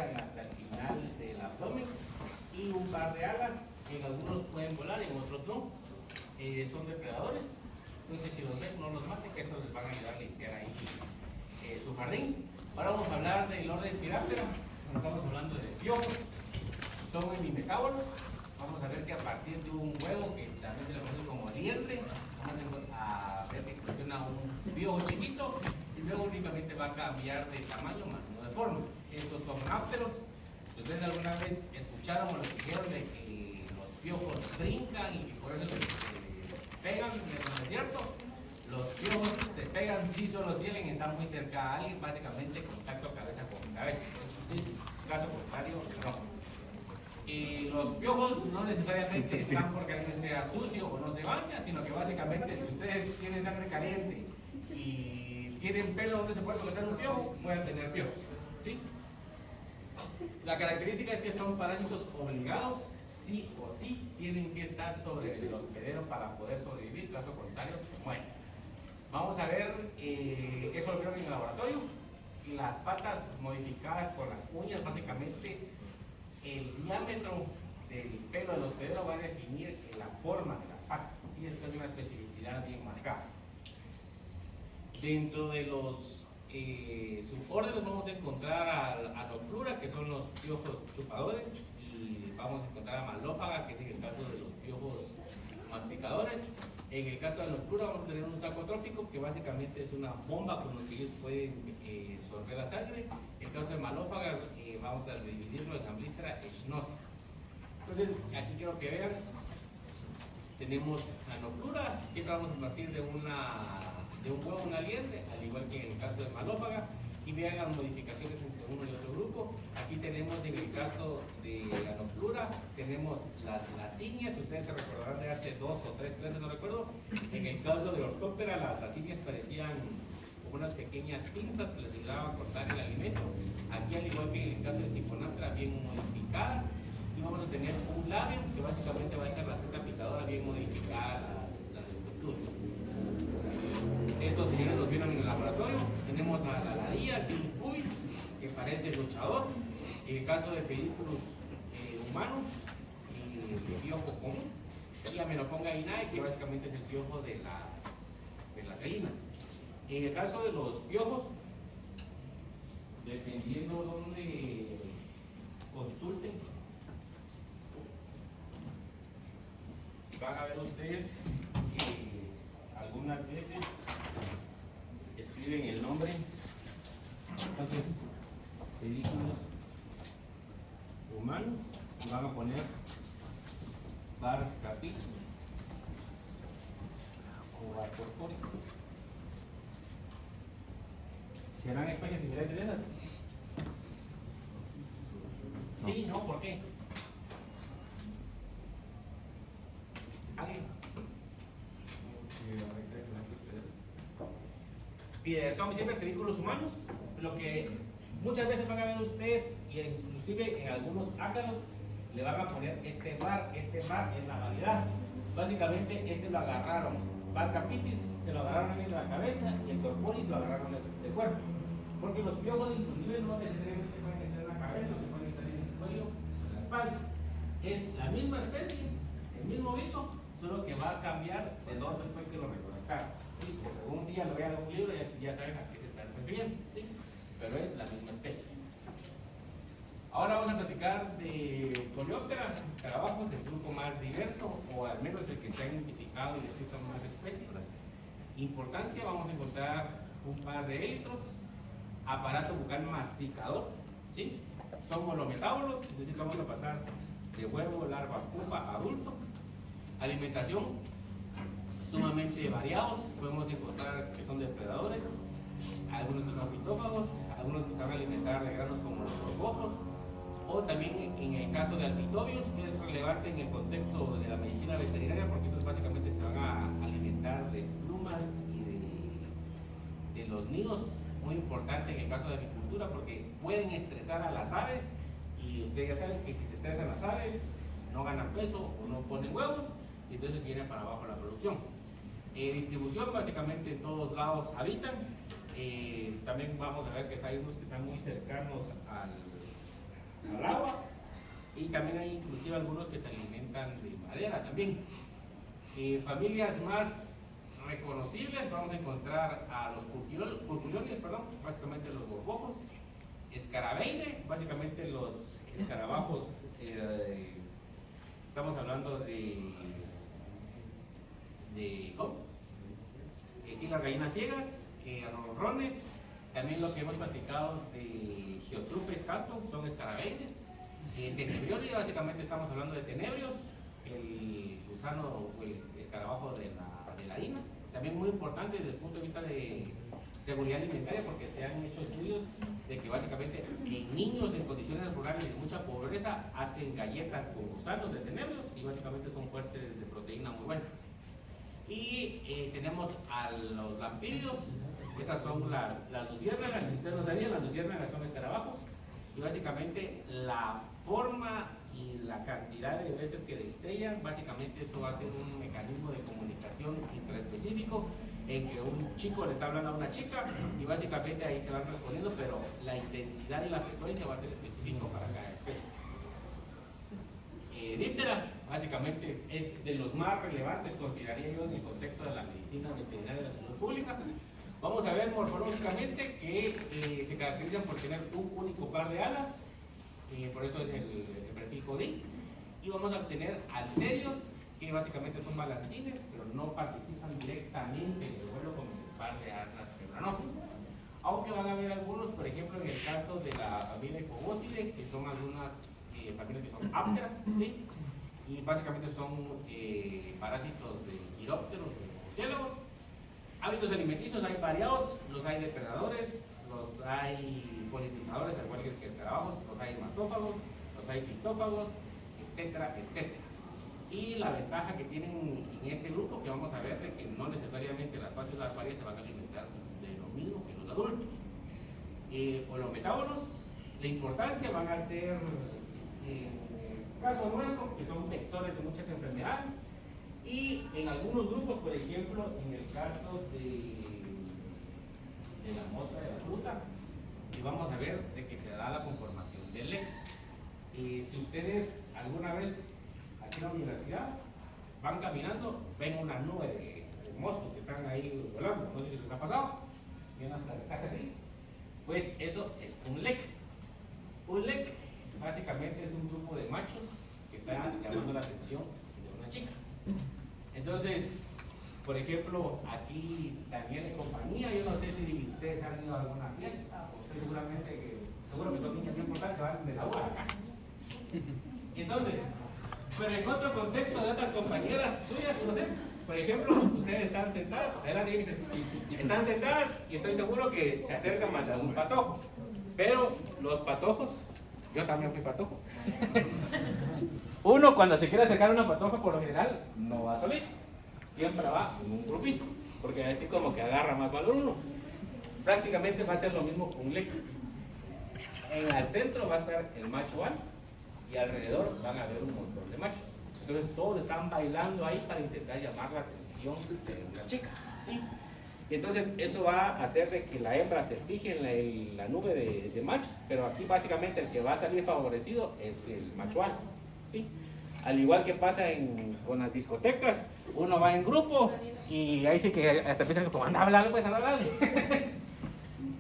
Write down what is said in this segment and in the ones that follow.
llegan hasta el final del abdomen, y un par de alas, en algunos pueden volar, en otros no. Son depredadores, entonces si los ven no los maten, que estos les van a ayudar a limpiar ahí su jardín. Ahora vamos a hablar del orden Tiráptera. Estamos hablando de piojos, son hemimetábolos. Vamos a ver que a partir de un huevo, que también se le conoce como liendre, vamos a ver que funciona un piojo chiquito y luego únicamente va a cambiar de tamaño más no de forma. Estos son ápteros. ¿Ustedes alguna vez escucharon o les dijeron de que los piojos brincan y que por eso se pegan? ¿No es cierto? Los piojos se pegan si solo tienen, están muy cerca a alguien, básicamente contacto cabeza con cabeza. ¿Sí? Caso contrario, no. Y los piojos no necesariamente están porque alguien sea sucio o no se baña, sino que básicamente si ustedes tienen sangre caliente y tienen pelo donde se puede colocar un piojo, pueden tener piojos. ¿Sí? La característica es que son parásitos obligados, sí o sí tienen que estar sobre el hospedero para poder sobrevivir, caso contrario se mueren. Vamos a ver, eso lo vieron en el laboratorio, las patas modificadas con las uñas, básicamente el diámetro del pelo del hospedero va a definir la forma de las patas, ¿sí? Esto es una especificidad bien marcada. Dentro de los subórdenes vamos a encontrar a Anoplura, que son los piojos chupadores, y vamos a encontrar a Malófaga, que es en el caso de los piojos masticadores. En el caso de Anoplura vamos a tener un saco trófico, que básicamente es una bomba con la que ellos pueden sorber la sangre. En el caso de Malófaga vamos a dividirlo en amblísfera e schnoza. Entonces aquí quiero que vean, tenemos Anoplura, siempre vamos a partir de un huevo, una liendre, al igual que en el caso de Malófaga, y vean las modificaciones entre uno y otro grupo. Aquí tenemos en el caso de Anoplura, tenemos las cignias, ustedes se recordarán de hace 2 o 3 clases, no recuerdo. En el caso de Orthoptera, las cignias parecían como unas pequeñas pinzas que les ayudaban a cortar el alimento. Aquí, al igual que en el caso de Siphonaphthera, bien modificadas, y vamos a tener un labio que básicamente va a ser la seta picadora bien modificada las estructuras. Estos señores los vieron en el laboratorio. Tenemos a la ladilla, el Pilus pubis, que parece el luchador. En el caso de pedículos humanos, el piojo común. Y a Menoponga inae, que básicamente es el piojo de las gallinas. En el caso de los piojos, dependiendo donde consulten, van a ver ustedes que algunas veces escriben el nombre. Entonces, pedículos humanos, y van a poner Barcapitis o Barcorporis. ¿Serán especies diferentes de esas? Sí, no, ¿por qué? ¿Alguien? Son siempre pedículos humanos, lo que muchas veces van a ver ustedes, y inclusive en algunos ácaros le van a poner este bar es la variedad. Básicamente este lo agarraron, Barcapitis se lo agarraron en la cabeza y el Corporis lo agarraron del cuerpo, porque los piojos inclusive no necesariamente pueden estar en la cabeza, pueden estar en el cuello, en la espalda. Es la misma especie, el mismo bicho, solo que va a cambiar de dónde fue que lo recolectaron. Sí, porque un día lo vean en un libro y ya saben a qué se están refiriendo, ¿sí? Pero es la misma especie. Ahora vamos a platicar de Coleóptera, escarabajos, el grupo más diverso, o al menos el que se ha identificado y descrito en más especies. Importancia, vamos a encontrar un par de élitros, aparato bucal masticador, ¿sí? Son holometábolos, es decir, vamos a pasar de huevo, larva, pupa, adulto. Alimentación, sumamente variados, podemos encontrar que son depredadores, algunos que son fitófagos, algunos que se van a alimentar de granos como los rocojos, o también en el caso de Alphitobius, que es relevante en el contexto de la medicina veterinaria, porque estos básicamente se van a alimentar de plumas y de los nidos, muy importante en el caso de avicultura, porque pueden estresar a las aves, y ustedes ya saben que si se estresan las aves, no ganan peso o no ponen huevos, y entonces viene para abajo la producción. Distribución, básicamente en todos lados habitan. También vamos a ver que hay unos que están muy cercanos al agua, y también hay inclusive algunos que se alimentan de madera también. Familias más reconocibles, vamos a encontrar a los curculiones, básicamente los borbojos, escarabeide, básicamente los escarabajos, estamos hablando ¿cómo? Sí, las gallinas ciegas, ronrones, también lo que hemos platicado de Geotrupes canto, son escarabeides. Tenebrioli, básicamente estamos hablando de tenebrios, el gusano o el escarabajo de la harina, también muy importante desde el punto de vista de seguridad alimentaria, porque se han hecho estudios de que básicamente en niños en condiciones rurales de mucha pobreza hacen galletas con gusanos de tenebrios y básicamente son fuertes de proteína muy buena. Y tenemos a los lampíridos, estas son las luciérnagas, si ustedes no sabían, las luciérnagas son escarabajos, y básicamente la forma y la cantidad de veces que destellan, básicamente eso va a ser un mecanismo de comunicación intraespecífico en que un chico le está hablando a una chica y básicamente ahí se van respondiendo, pero la intensidad y la frecuencia va a ser específico para cada especie. Díptera, básicamente es de los más relevantes, consideraría yo, en el contexto de la medicina veterinaria de la salud pública. Vamos a ver morfológicamente que se caracterizan por tener un único par de alas, por eso es el prefijo di, y vamos a obtener alterios, que básicamente son balancines, pero no participan directamente en el vuelo con el par de alas membranosas. Aunque van a haber algunos, por ejemplo, en el caso de la familia Hipobócide, que son algunas familias que son ápteras, ¿sí? Y básicamente son parásitos de quirópteros o murciélagos. Hábitos alimenticios hay variados, los hay depredadores, los hay polinizadores, al igual que escarabajos, los hay hematófagos, los hay fitófagos, etcétera, etcétera. Y la ventaja que tienen en este grupo, que vamos a ver, de que no necesariamente las fases larvarias se van a alimentar de lo mismo que los adultos. O los metábolos, la importancia van a ser, en el caso nuestro, que son vectores de muchas enfermedades, y en algunos grupos, por ejemplo, en el caso de la mosca de la fruta, y vamos a ver de que se da la conformación del lex. Si ustedes alguna vez aquí en la universidad van caminando, ven una nube de moscos que están ahí volando, no sé si les ha pasado, bien hasta así, pues eso es un lec. Un lec básicamente es un grupo de machos que están llamando la atención de una chica. Entonces, por ejemplo, aquí Daniel y compañía, yo no sé si ustedes han ido a alguna fiesta, o ustedes seguro que son niñas bien importantes, se van de la UA acá. Entonces, pero en otro contexto de otras compañeras suyas, no sé, por ejemplo, ustedes están sentadas, adelante, están sentadas y estoy seguro que se acercan más a un patojo, pero los patojos, yo también fui patojo. Uno cuando se quiere acercar a una patoja por lo general no va solito, siempre va en un grupito, porque así como que agarra más valor uno. Prácticamente va a ser lo mismo con un leco. En el centro va a estar el macho alfa y alrededor van a haber un montón de machos. Entonces todos están bailando ahí para intentar llamar la atención de una chica, ¿sí? Y entonces eso va a hacer de que la hembra se fije en la nube de machos, pero aquí básicamente el que va a salir favorecido es el macho alfa, ¿sí? Al igual que pasa con las discotecas, uno va en grupo y ahí sí que hasta piensan como anda a hablar, pues anda a hablar.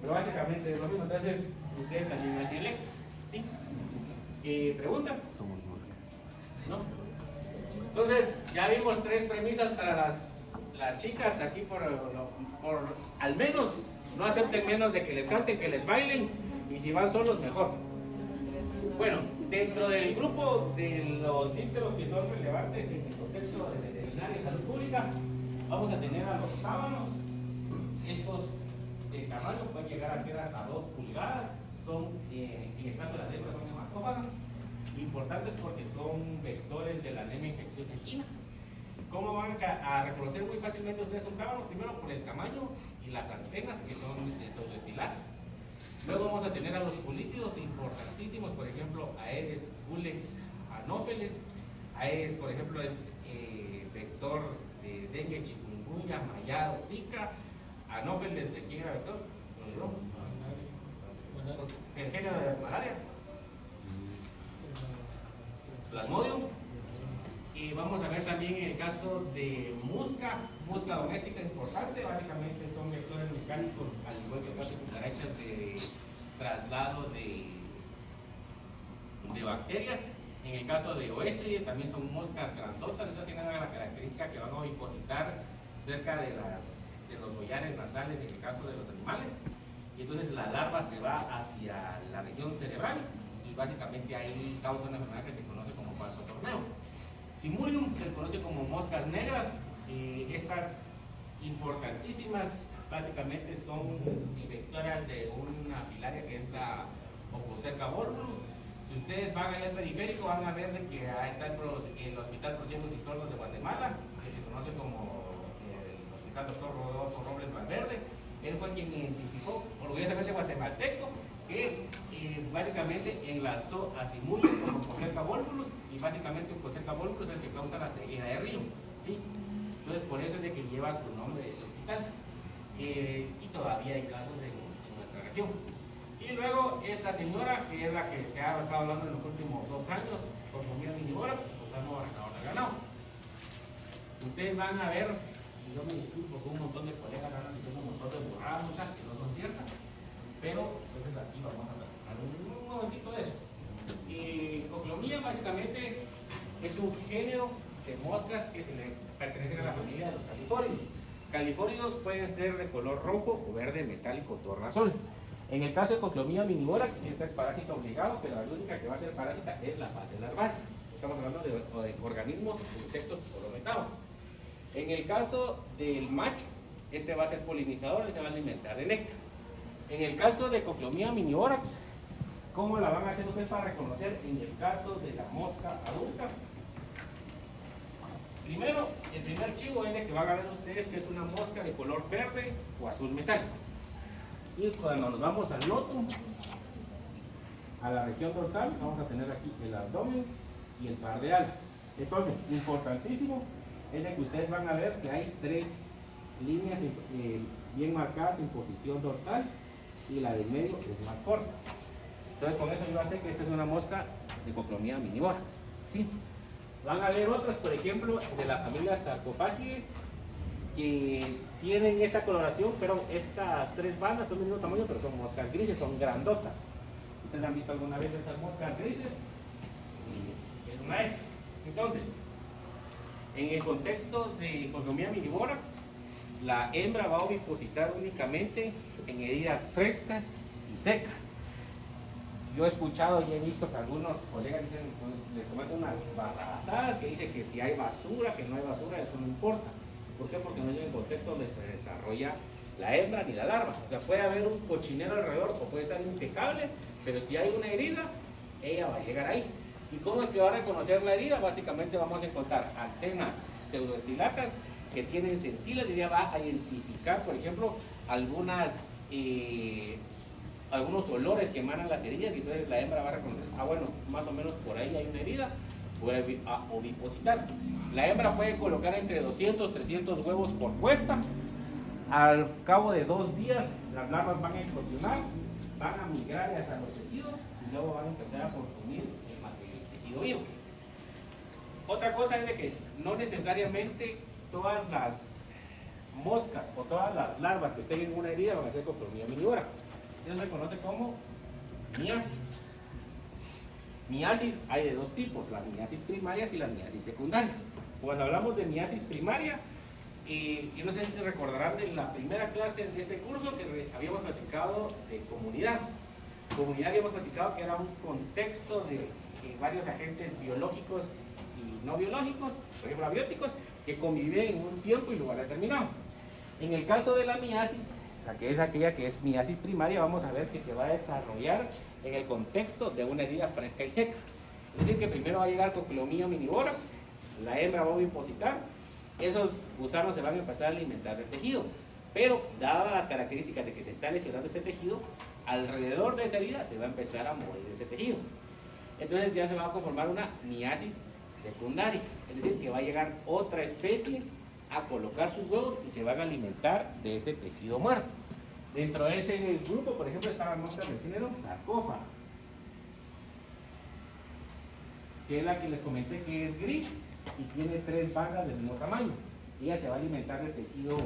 Pero básicamente es lo mismo. Entonces ustedes también hacen el ex, ¿sí? ¿Preguntas? ¿No? Entonces ya vimos 3 premisas para las chicas aquí por al menos no acepten menos de que les canten, que les bailen, y si van solos mejor. Bueno, dentro del grupo de los dípteros que son relevantes en el contexto de veterinaria y salud pública, vamos a tener a los sábanos. Estos de tamaño pueden llegar a ser hasta 2 pulgadas, son, en el caso de las hembras, son hematófagas, importantes porque son vectores de la anemia infecciosa equina. ¿Cómo van a reconocer muy fácilmente ustedes un tábano? Primero por el tamaño y las antenas, que son pseudoestilares. Luego vamos a tener a los pulícidos importantísimos, por ejemplo, Aedes, Culex, Anopheles. Aedes, por ejemplo, es vector de dengue, chikungunya, mayaro, zika. Anopheles, ¿de quién era vector? ¿Lo olvidó? ¿El género de malaria? Plasmodium. Y vamos a ver también el caso de musca doméstica importante. Básicamente son vectores mecánicos, al igual que otras cucarachas de traslado de bacterias. En el caso de Oestridie también son moscas grandotas. Estas tienen la característica que van a ovipositar cerca de los collares nasales en el caso de los animales. Y entonces la larva se va hacia la región cerebral y básicamente ahí causa una enfermedad que se conoce como falso torneo. Simulium se conoce como moscas negras. Estas importantísimas básicamente son vectoras de una filaria que es la Opocerca volvulus. Si ustedes van allá al periférico van a ver de que está el Hospital Por Ciegos y Sordos de Guatemala, que se conoce como el Hospital Dr. Rodolfo Robles Valverde. Él fue quien identificó, orgullosamente guatemalteco, que básicamente enlazó a Simulium con Opocerca volvulus, y básicamente Opocerca volvulus es el que causa la ceguera de río, ¿sí? Entonces por eso es de que lleva su nombre ese hospital. Y todavía hay casos en nuestra región. Y luego esta señora, que es la que se ha estado hablando en los últimos 2 años, Coclomia minivora, pues usando arrancador de ganado. Ustedes van a ver, y yo me disculpo porque un montón de colegas andan diciendo un montón de burradas, muchas que no son ciertas, pero entonces aquí vamos a hablar un momentito de eso. Coclomia básicamente es un género de moscas que se le pertenecen a la familia de los califóridos. Califóridos pueden ser de color rojo o verde metálico tornasol. En el caso de Coclomia minivorax, esta es parásita obligado, pero la única que va a ser parásita es la fase larval. Estamos hablando de organismos, insectos holometábolos. En el caso del macho, este va a ser polinizador y se va a alimentar de néctar. En el caso de Coclomia minivorax, ¿cómo la van a hacer ustedes para reconocer en el caso de la mosca adulta? Primero, el primer chivo es de que van a ver ustedes que es una mosca de color verde o azul metálico. Y cuando nos vamos al notum, a la región dorsal, vamos a tener aquí el abdomen y el par de alas. Entonces, importantísimo es de que ustedes van a ver que hay 3 líneas bien marcadas en posición dorsal y la del medio es más corta. Entonces, con eso yo sé que esta es una mosca de Coclomia minivorax, ¿sí? Van a ver otras, por ejemplo, de la familia Sarcophagidae, que tienen esta coloración, pero estas 3 bandas son del mismo tamaño, pero son moscas grises, son grandotas. ¿Ustedes han visto alguna vez estas moscas grises? Es una de estas. Entonces, en el contexto de Coclomia minivorax, la hembra va a ovipositar únicamente en heridas frescas y secas. Yo he escuchado y he visto que algunos colegas dicen, les comentan unas barrabasadas que dicen que si hay basura, que no hay basura, eso no importa. ¿Por qué? Porque no es en el contexto donde se desarrolla la hembra ni la larva. O sea, puede haber un cochinero alrededor o puede estar impecable, pero si hay una herida, ella va a llegar ahí. ¿Y cómo es que va a reconocer la herida? Básicamente vamos a encontrar antenas pseudoestilatas que tienen sensilas y ella va a identificar, por ejemplo, algunos olores que emanan las heridas, y entonces la hembra va a reconocer, bueno, más o menos por ahí hay una herida, puede ovipositar. La hembra puede colocar entre 200 y 300 huevos por puesta. Al cabo de 2 días, las larvas van a eclosionar, van a migrar hacia los tejidos y luego van a empezar a consumir el tejido vivo. Otra cosa es de que no necesariamente todas las moscas o todas las larvas que estén en una herida van a ser Coclomia minivorax. Eso se conoce como miasis. Miasis hay de 2 tipos, las miasis primarias y las miasis secundarias. Cuando hablamos de miasis primaria, yo no sé si se recordarán de la primera clase de este curso que habíamos platicado de comunidad. Comunidad habíamos platicado que era un contexto de varios agentes biológicos y no biológicos, por ejemplo abióticos, que conviven en un tiempo y lugar determinado. En el caso de la miasis, la que es aquella que es miasis primaria, vamos a ver que se va a desarrollar en el contexto de una herida fresca y seca. Es decir, que primero va a llegar Coclomia minivorax, la hembra va a ovipositar, esos gusanos se van a empezar a alimentar del tejido, pero dadas las características de que se está lesionando ese tejido, alrededor de esa herida se va a empezar a morir ese tejido. Entonces ya se va a conformar una miasis secundaria, es decir, que va a llegar otra especie a colocar sus huevos y se van a alimentar de ese tejido muerto. Dentro de ese grupo, por ejemplo, están las moscas del género Sarcófaga. que es la que les comenté que es gris y tiene 3 bandas del mismo tamaño. Ella se va a alimentar de tejido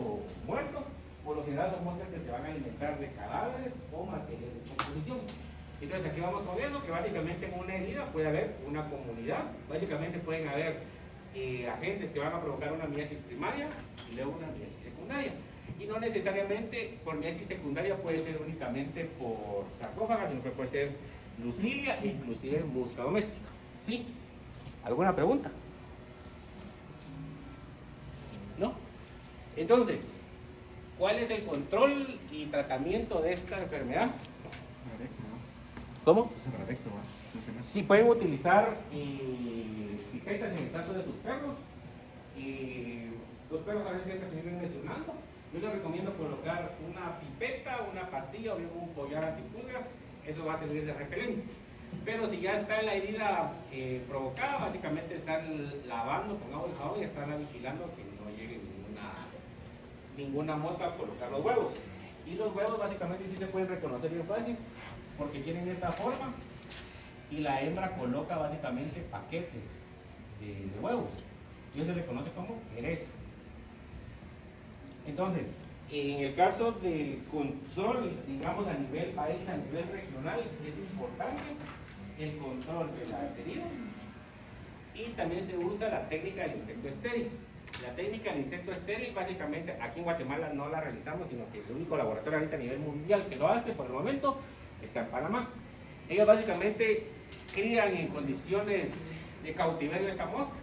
muerto. Por lo general son moscas que se van a alimentar de cadáveres o materiales de descomposición. Entonces aquí vamos con eso, que básicamente en una herida puede haber una comunidad, básicamente pueden haber agentes que van a provocar una miasis primaria y luego una miasis secundaria. Y no necesariamente por miasis secundaria puede ser únicamente por sarcófaga, sino que puede ser lucilia e inclusive mosca doméstica. ¿Sí? ¿Alguna pregunta? ¿No? Entonces, ¿cuál es el control y tratamiento de esta enfermedad? ¿Cómo? Sí, pueden utilizar pipetas en el caso de sus perros. Los perros a veces siempre se vienen lesionando. Yo les recomiendo colocar una pipeta, una pastilla o bien un collar antipulgas. Eso va a servir de repelente. Pero si ya está la herida provocada, básicamente están lavando con agua y jabón y están vigilando que no llegue ninguna mosca a colocar los huevos. Y los huevos básicamente sí se pueden reconocer bien fácil porque tienen esta forma y la hembra coloca básicamente paquetes de huevos. Y eso se le conoce como cereza. Entonces, en el caso del control, digamos a nivel país, a nivel regional, es importante el control de las heridas y también se usa la técnica del insecto estéril. La técnica del insecto estéril, básicamente, aquí en Guatemala no la realizamos, sino que el único laboratorio ahorita a nivel mundial que lo hace por el momento está en Panamá. Ellos básicamente crían en condiciones de cautiverio esta mosca,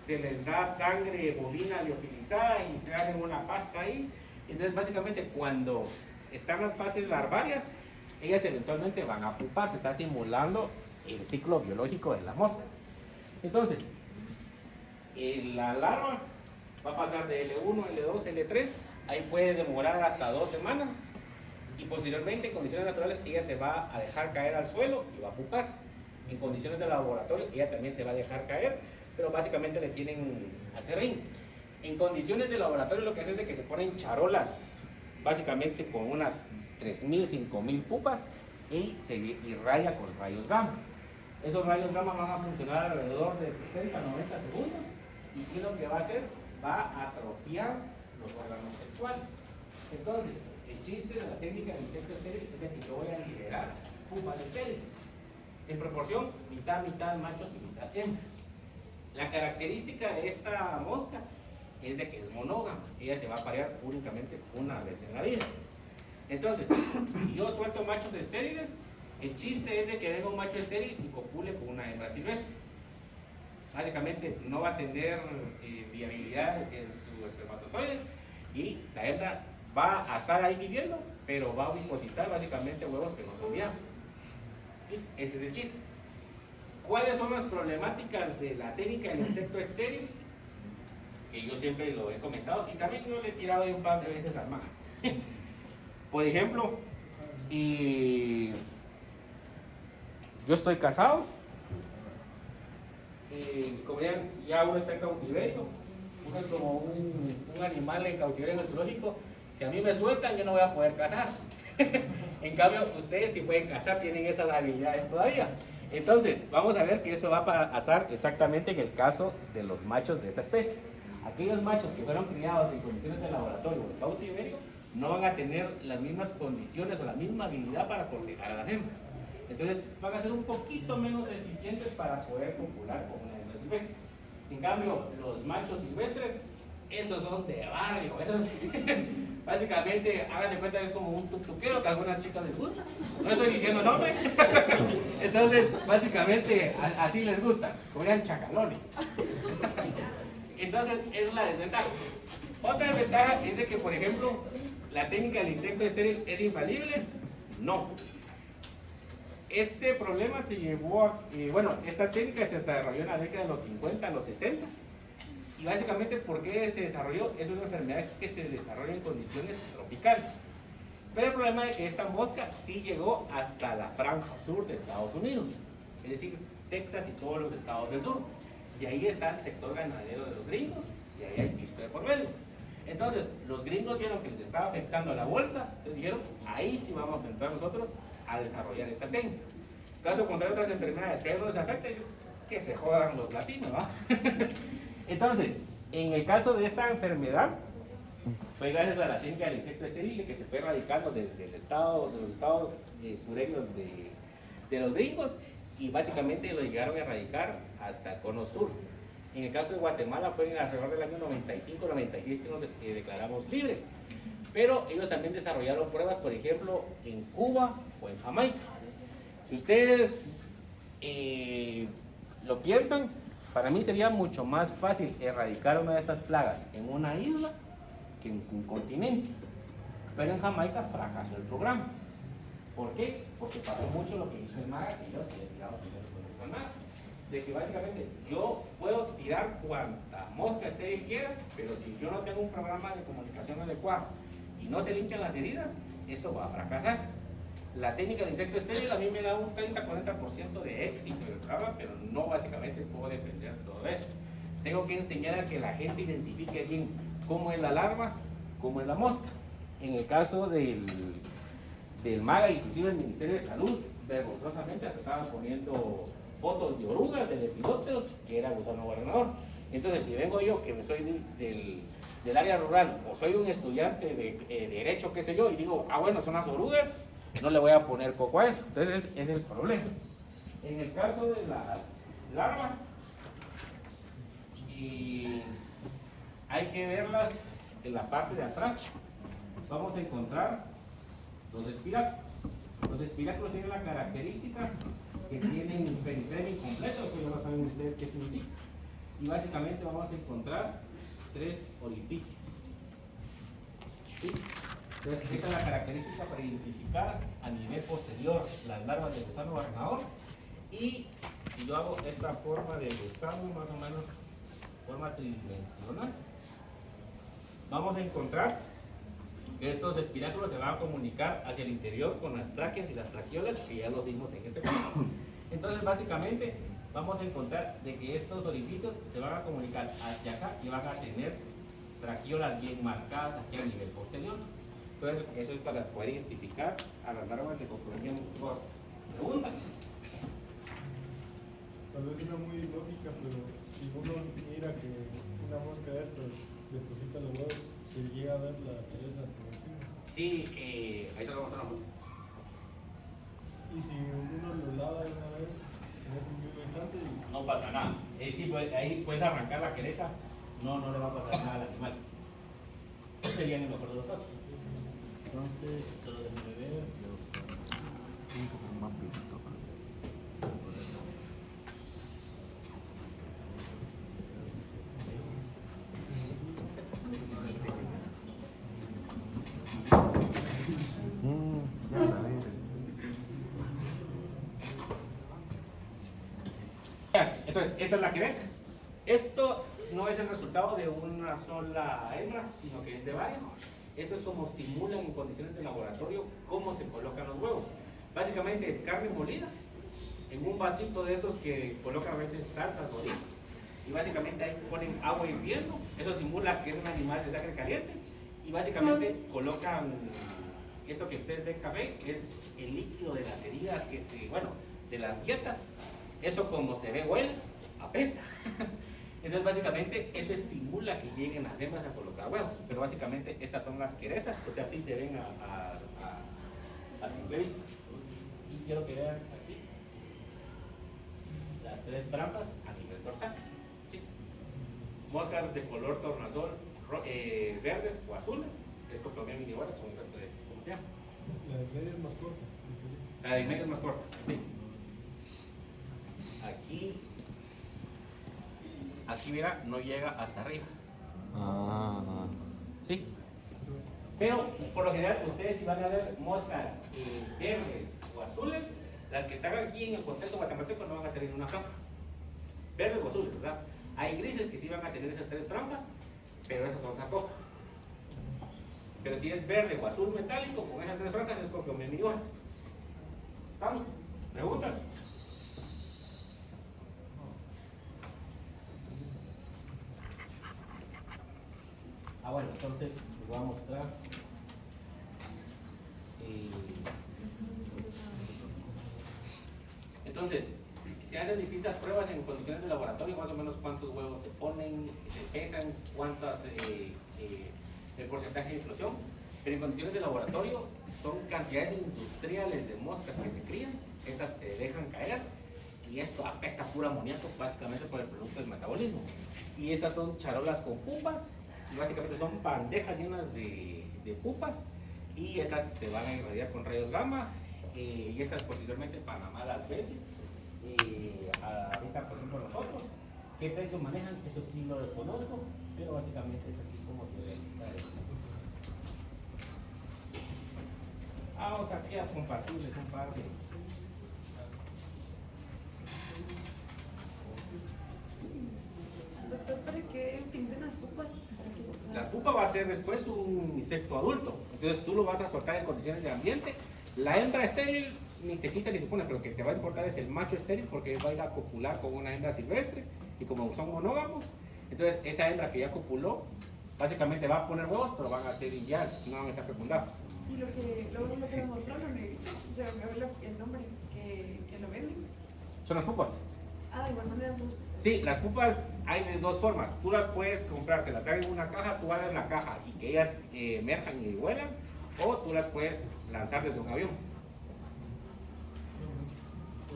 se les da sangre bovina liofilizada y se hacen una pasta ahí. Entonces básicamente cuando están las fases larvarias, ellas eventualmente van a pupar, se está simulando el ciclo biológico de la mosca. Entonces, la larva va a pasar de L1, L2, L3, ahí puede demorar hasta 2 semanas y posteriormente en condiciones naturales ella se va a dejar caer al suelo y va a pupar. En condiciones de laboratorio ella también se va a dejar caer, pero básicamente le tienen aserrín. En condiciones de laboratorio lo que hace es de que se ponen charolas, básicamente con unas 3.000, 5.000 pupas y se irradia con rayos gamma. Esos rayos gamma van a funcionar alrededor de 60, 90 segundos y ¿qué es lo que va a hacer? Va a atrofiar los órganos sexuales. Entonces, el chiste de la técnica del insecto estéril es de que yo voy a liberar pupas estériles en proporción mitad machos y mitad hembras. La característica de esta mosca es de que es monógama, ella se va a parear únicamente una vez en la vida. Entonces, si yo suelto machos estériles, el chiste es de que venga un macho estéril y copule con una hembra silvestre. Básicamente no va a tener viabilidad en su espermatozoide y la hembra va a estar ahí viviendo, pero va a depositar básicamente huevos que no son viables. ¿Sí? Ese es el chiste. ¿Cuáles son las problemáticas de la técnica del insecto estéril? Que yo siempre lo he comentado y también yo le he tirado ahí un par de veces al mar. Por ejemplo, yo estoy casado, como ya uno está en cautiverio, uno es como un animal en cautiverio en el zoológico. Si a mí me sueltan, yo no voy a poder cazar. En cambio, ustedes sí pueden cazar, tienen esas habilidades todavía. Entonces, vamos a ver que eso va a pasar exactamente en el caso de los machos de esta especie. Aquellos machos que fueron criados en condiciones de laboratorio o de cautiverio no van a tener las mismas condiciones o la misma habilidad para coordinar a las hembras. Entonces, van a ser un poquito menos eficientes para poder copular con una hembra silvestre. En cambio, los machos silvestres, esos son de barrio, esos básicamente, hagan de cuenta que es como un tuquero que a algunas chicas les gusta. No estoy diciendo nombres. Entonces, básicamente, así les gusta, como eran chacalones. Entonces, esa es la desventaja. Otra desventaja es de que, por ejemplo, la técnica del insecto estéril es infalible. No. Este problema se llevó a, esta técnica se desarrolló en la década de los 50, los 60. Y básicamente, ¿por qué se desarrolló? Es una enfermedad que se desarrolla en condiciones tropicales. Pero el problema es que esta mosca sí llegó hasta la franja sur de Estados Unidos, es decir, Texas y todos los estados del sur. Y ahí está el sector ganadero de los gringos, y ahí hay pisto de por medio. Entonces, los gringos vieron que les estaba afectando a la bolsa, entonces dijeron, ahí sí vamos a entrar nosotros a desarrollar esta técnica. Caso contrario, otras enfermedades que a ellos no les afecta, que se jodan los latinos, ¿no? Entonces, en el caso de esta enfermedad, fue gracias a la técnica del insecto estéril que se fue erradicando desde el estado, de los estados sureños de los gringos, y básicamente lo llegaron a erradicar hasta el cono sur. En el caso de Guatemala fue alrededor del año 95-96 que nos declaramos libres, pero ellos también desarrollaron pruebas, por ejemplo, en Cuba o en Jamaica. Si ustedes lo piensan, para mí sería mucho más fácil erradicar una de estas plagas en una isla que en un continente. Pero en Jamaica fracasó el programa. ¿Por qué? Porque pasó mucho lo que hizo el MAGA, que ellos le tiraron el MAGA. De que básicamente yo puedo tirar cuanta mosca estéril quiera, pero si yo no tengo un programa de comunicación adecuado y no se linchan las heridas, eso va a fracasar. La técnica de insecto estéril a mí me da un 30-40% de éxito del programa, pero no básicamente puedo depender de todo eso. Tengo que enseñar a que la gente identifique bien cómo es la larva, cómo es la mosca. En el caso del MAGA, inclusive el Ministerio de Salud, vergonzosamente hasta estaban poniendo fotos de orugas, de lepidópteros, que era gusano gobernador. Entonces, si vengo yo, que soy del área rural, o soy un estudiante de derecho, qué sé yo, y digo, bueno, son las orugas, no le voy a poner coco a eso. Entonces, es el problema. En el caso de las larvas, y hay que verlas en la parte de atrás. Vamos a encontrar los espiráculos. Los espiráculos tienen la característica que tienen periferia incompleto, pues ya saben ustedes qué significa. Y básicamente vamos a encontrar 3 orificios. ¿Sí? Entonces, esta es la característica para identificar a nivel posterior las larvas de gusano gobernador. Y si yo hago esta forma de gusano, más o menos forma tridimensional, vamos a encontrar que estos espiráculos se van a comunicar hacia el interior con las tráqueas y las traqueolas, que ya los vimos en este caso. Entonces, básicamente, vamos a encontrar de que estos orificios se van a comunicar hacia acá y van a tener traqueolas bien marcadas aquí a nivel posterior. Entonces, eso es para poder identificar a las larvas de cocodrilo cortas. Segunda. Tal vez una muy lógica, pero si uno mira que una mosca de estas deposita los huevos, se llega a ver la cabeza por encima. Sí, ahí te lo vamos a mostrar. Y si uno lo lava de una vez en ese mismo instante, No pasa nada. Sí, pues, ahí puedes arrancar la quereza, no le va a pasar nada al animal. Ese sería el mejor de los casos. Entonces, solo déjenme ver. Entonces, esta es la quereza. Esto no es el resultado de una sola hembra, sino que es de varias. Esto es como simulan en condiciones de laboratorio cómo se colocan los huevos. Básicamente es carne molida en un vasito de esos que colocan a veces salsas o dip, y básicamente ahí ponen agua hirviendo. Eso simula que es un animal de sangre caliente, y básicamente colocan esto que ustedes ven café, es el líquido de las heridas de las dietas. Eso como se ve huele, apesta. Entonces básicamente eso estimula que lleguen las hembras a colocar huevos. Pero básicamente estas son las querezas, o sea, así se ven a simple vista. Y quiero que vean aquí las 3 franjas a nivel dorsal. ¿Sí? Moscas de color tornasol verdes o azules, es Coclomia minivora, son estas 3, ¿cómo se llama? la de medio es más corta. La de medio es más corta, sí. Aquí mira, no llega hasta arriba. ¿Sí? Pero por lo general ustedes si van a ver moscas verdes o azules, las que están aquí en el contexto guatemalteco no van a tener una franja. Verdes o azules, ¿verdad? Hay grises que sí van a tener esas 3 franjas, pero esas son sacoja. Pero si es verde o azul metálico con esas 3 franjas es con millones. ¿Estamos? ¿Preguntas? Bueno, entonces les voy a mostrar entonces, se hacen distintas pruebas en condiciones de laboratorio, más o menos cuántos huevos se ponen, se pesan, cuántas, el porcentaje de inflación, pero en condiciones de laboratorio son cantidades industriales de moscas que se crían, estas se dejan caer y esto apesta pura amoníaco básicamente por el producto del metabolismo. Y estas son charolas con pupas, y básicamente son bandejas llenas de pupas, y estas se van a irradiar con rayos gamma, y estas posteriormente Panamá las vende. Ahorita por ejemplo nosotros, ¿qué precio manejan? Eso sí lo desconozco, pero básicamente es así como se realiza el... Vamos aquí a compartirles un par de... Doctor, ¿para qué utilizan las pupas? La pupa va a ser después un insecto adulto, entonces tú lo vas a soltar en condiciones de ambiente. La hembra estéril ni te quita ni te pone, pero lo que te va a importar es el macho estéril, porque va a ir a copular con una hembra silvestre, y como son monógamos, entonces esa hembra que ya copuló básicamente va a poner huevos, pero van a ser illares, no van a estar fecundados. Y lo que me mostró lo negrito, o sea, me ve el nombre que lo venden. Son las pupas. Ah, de igual manera. Sí, las pupas hay de dos formas. Tú las puedes comprar, te las traen en una caja, tú abres la caja y que ellas emerjan y vuelan, o tú las puedes lanzar desde un avión.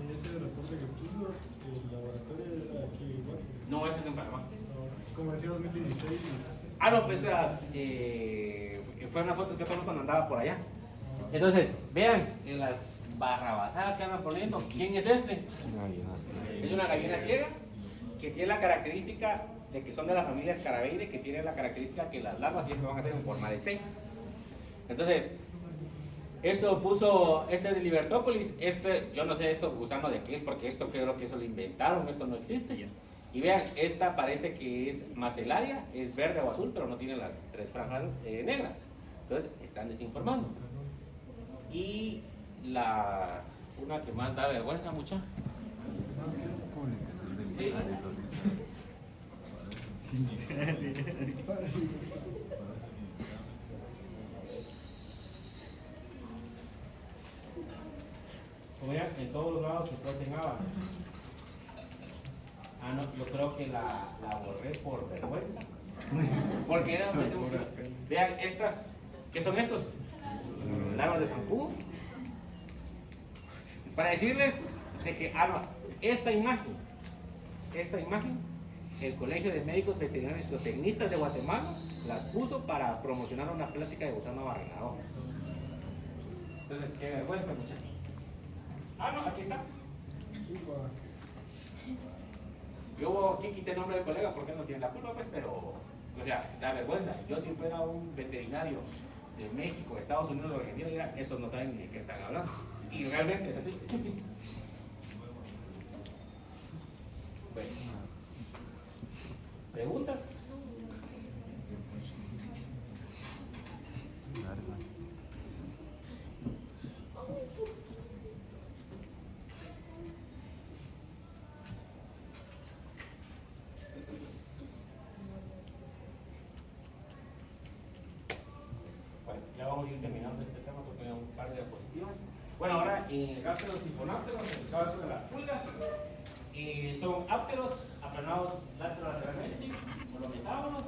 En ese reporte que puso, el laboratorio era aquí igual. No, ese es en Panamá. No, como decía 2016. Ah, no, pues fue una foto que tomé cuando andaba por allá. Entonces, vean en las barrabasadas que andan poniendo, ¿quién es este? Es una gallina ciega que tiene la característica de que son de la familia Scarabeide, que tiene la característica que las larvas siempre van a ser en forma de C. Entonces, esto puso este de Libertópolis, yo no sé esto gusano de qué es, porque esto creo que eso lo inventaron, esto no existe. Y vean, esta parece que es macelaria, es verde o azul, pero no tiene las tres franjas negras. Entonces, están desinformando. Y una que más da vergüenza, mucha. Sí. Como vean, en todos los lados se cuecen habas. Ah, no, yo creo que la borré por vergüenza. Porque era... Vean, estas, ¿qué son estos? Larvas de zancudo. Para decirles de que, esta imagen, el Colegio de Médicos Veterinarios y Zootecnistas de Guatemala las puso para promocionar una plática de gusano barrenador. Entonces, qué vergüenza, muchachos. No, aquí está. Yo aquí quité el nombre del colega porque él no tiene la culpa, pues, pero, o sea, da vergüenza. Yo si fuera un veterinario de México, Estados Unidos o Argentina, ya esos no saben ni de qué están hablando. Y realmente es así. Bueno. ¿Preguntas? Bueno, ya vamos a ir terminando este tema porque hay un par de diapositivas. Bueno, ahora en el caso de los hiponápteros, en el caso de las pulgas, son ápteros, aplanados lateralmente, o los metábolos,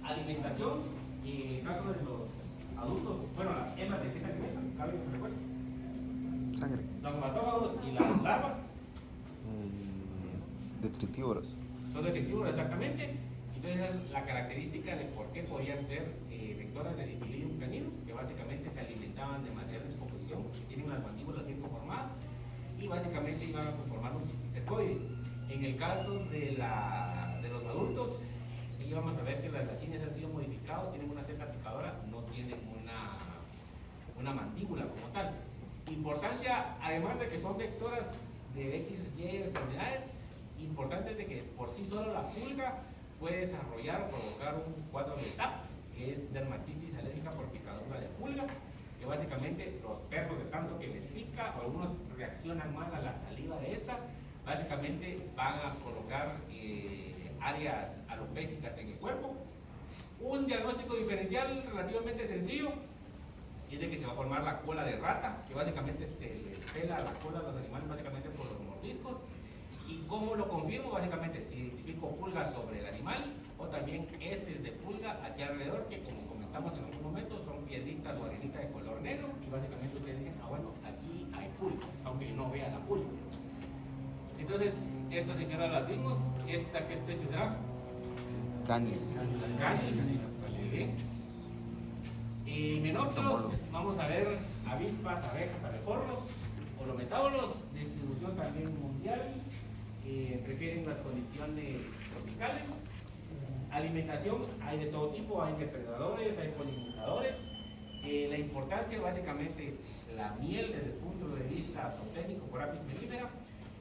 alimentación, y en el caso de los adultos, bueno, las hembras de qué se alimentan, ¿alguien me recuerda? Sangre. Los hematófagos y las larvas. Detritívoros. Son detritívoros, exactamente. Entonces esa es la característica de por qué podían ser vectores de Dipilidium canino, que básicamente se alimentaban de materia de descomposición, que tienen unas mandíbulas bien conformadas y básicamente iban a conformar un cisticercoide. En el caso de los adultos, aquí vamos a ver que las racines han sido modificados, tienen una seta picadora, no tienen una mandíbula como tal. Importancia, además de que son vectoras de X, Y enfermedades, importante es de que por sí solo la pulga puede desarrollar o provocar un cuadro de TAP, que es dermatitis alérgica por picadura de pulga, que básicamente los perros de tanto que les pica, o algunos reaccionan mal a la saliva de estas, básicamente van a colocar áreas alopécicas en el cuerpo. Un diagnóstico diferencial relativamente sencillo es de que se va a formar la cola de rata, que básicamente se les pela la cola a los animales básicamente por los mordiscos, ¿Cómo lo confirmo? Básicamente, si identifico pulgas sobre el animal o también heces de pulga aquí alrededor, que como comentamos en algún momento, son piedritas o arenitas de color negro, y básicamente ustedes dicen, ah bueno, aquí hay pulgas, aunque no vea la pulga. Entonces, esta señora la vimos. ¿Esta qué especie será? Canis. Canis. Muy bien. Y menópteros, vamos a ver avispas, abejas, abejorros, holometábolos, distribución también mundial, prefieren las condiciones tropicales. Alimentación, hay de todo tipo, hay depredadores, hay polinizadores. La importancia, básicamente, la miel desde el punto de vista zootécnico por apis mellifera.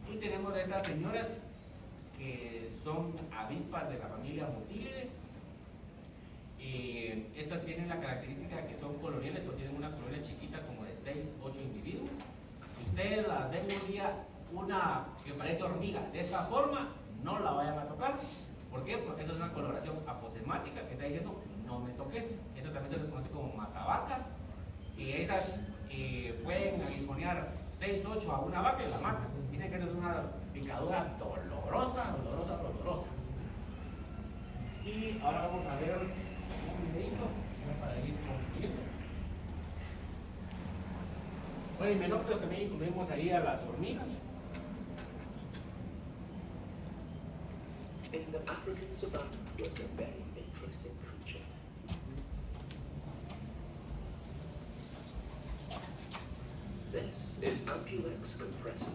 Y tenemos a estas señoras que son avispas de la familia Mutilidae. Estas tienen la característica que son coloniales, pero tienen una colonia chiquita como de 6, 8 individuos. Si ustedes las ven un día, una que parece hormiga de esta forma, no la vayan a tocar. ¿Por qué? Porque esta es una coloración aposemática que está diciendo no me toques. Eso también se les conoce como matavacas. Y esas pueden aguijonear 6, 8 a una vaca y la matan. Dicen que esto es una picadura dolorosa. Y ahora vamos a ver un videito para ir concluyendo. Bueno, y menópteros también incluimos ahí a las hormigas. In the African savannah was a very interesting creature. This is Ampulex compressor,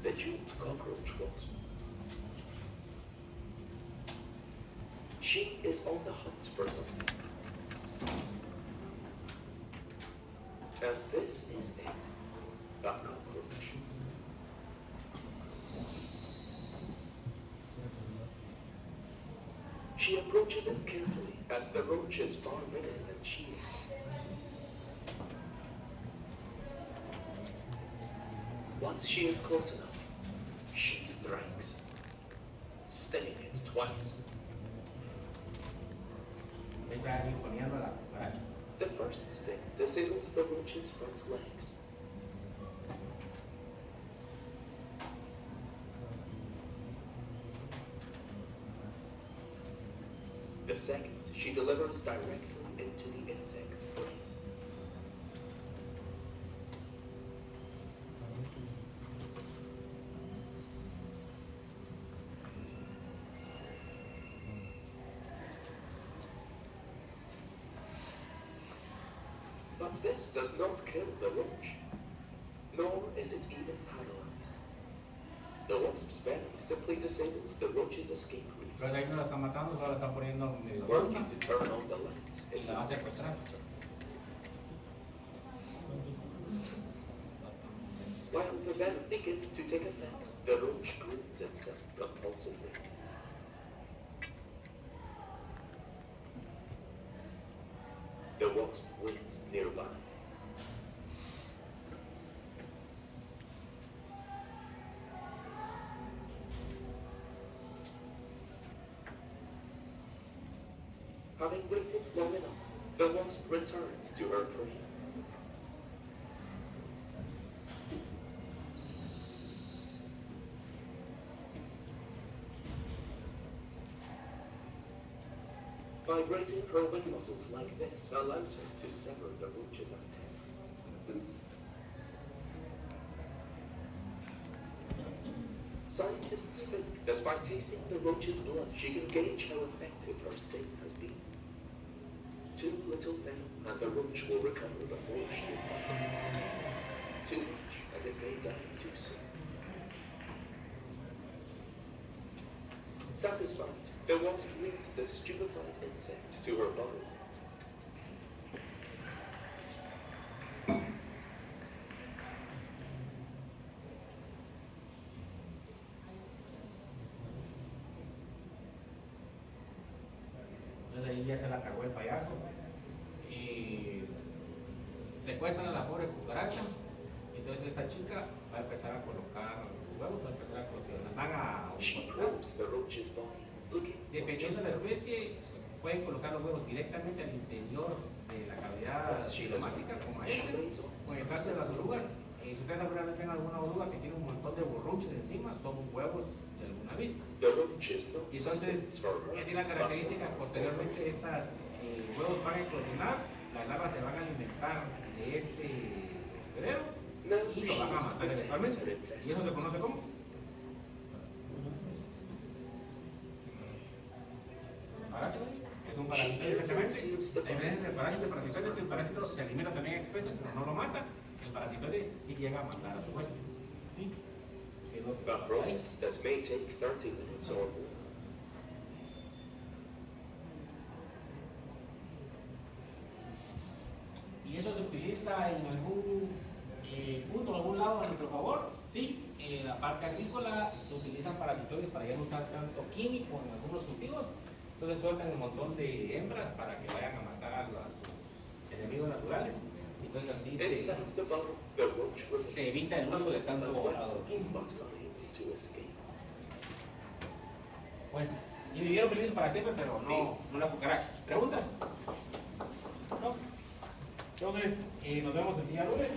the jeweled cockroach wasp. She is on the hunt for something. And this is it, a cockroach. She approaches it carefully as the roach is far bigger than she is. Once she is close enough, she strikes, stinging it twice. Está aguijoneando a la cucaracha. The first sting disables the roach's front legs. The second, she delivers directly into the insect brain. But this does not kill the roach, nor is it even paralyzed. The wasp's venom simply disables the roach's escape route. Entonces ahí no la está matando, solo la está poniendo medio Working sorda to turn on the light y in la va a the secuestrar. While the venom begins to take effect, the roach groans itself compulsively. The wasp waits nearby. Having waited long enough, the wasp returns to her prey. Vibrating her wing muscles like this allows her to sever the roach's antenna. Scientists think that by tasting the roach's blood, she can gauge how effective her sting has been. Too little venom and the roach will recover before she is bitten. Too much and it may die too soon. Satisfied, the wasp leads the stupefied insect to her burrow. Entonces ahí ya se la cargó el payaso. Y secuestran a la pobre cucaracha. Entonces esta chica va a empezar a colocar huevos, va a empezar a cocinar. Van a She cocinar. grabs the roach's body, looking for Dependiendo just de la the especie, pueden colocar los huevos directamente al interior de la cavidad cigomática, como este, o en el caso de las orugas. Si ustedes alguna vez ven alguna oruga que tiene un montón de borruches encima, son huevos del avispa. The roach is not Y entonces, sustenance for her, ¿qué tiene la característica? Posteriormente, estas huevos van a eclosionar, las larvas se van a alimentar de este hospedero y lo van a matar eventualmente. ¿Y eso se conoce como? Parásito. Es un parásito exactamente. La diferencia entre el parásito y el parasitoide es que el parásito se alimenta también a expensos, pero no lo mata. El parasitoide sí llega a matar a su huésped. ¿Sí? Es lo que a pasa ahí. process that may take 30 minutes or more. ¿Y eso se utiliza en algún punto, en algún lado a nuestro favor? Sí, en la parte agrícola se utilizan parasitoides para ya no usar tanto químico en algunos cultivos. Entonces sueltan un montón de hembras para que vayan a matar a sus enemigos naturales. Entonces así Inside the bottle, the roach remains se evita el uso de tanto unaware, adoquín. but unable to escape. Bueno, y vivieron felices para siempre, pero no una cucaracha. ¿Preguntas? ¿No? Entonces, nos vemos el día lunes.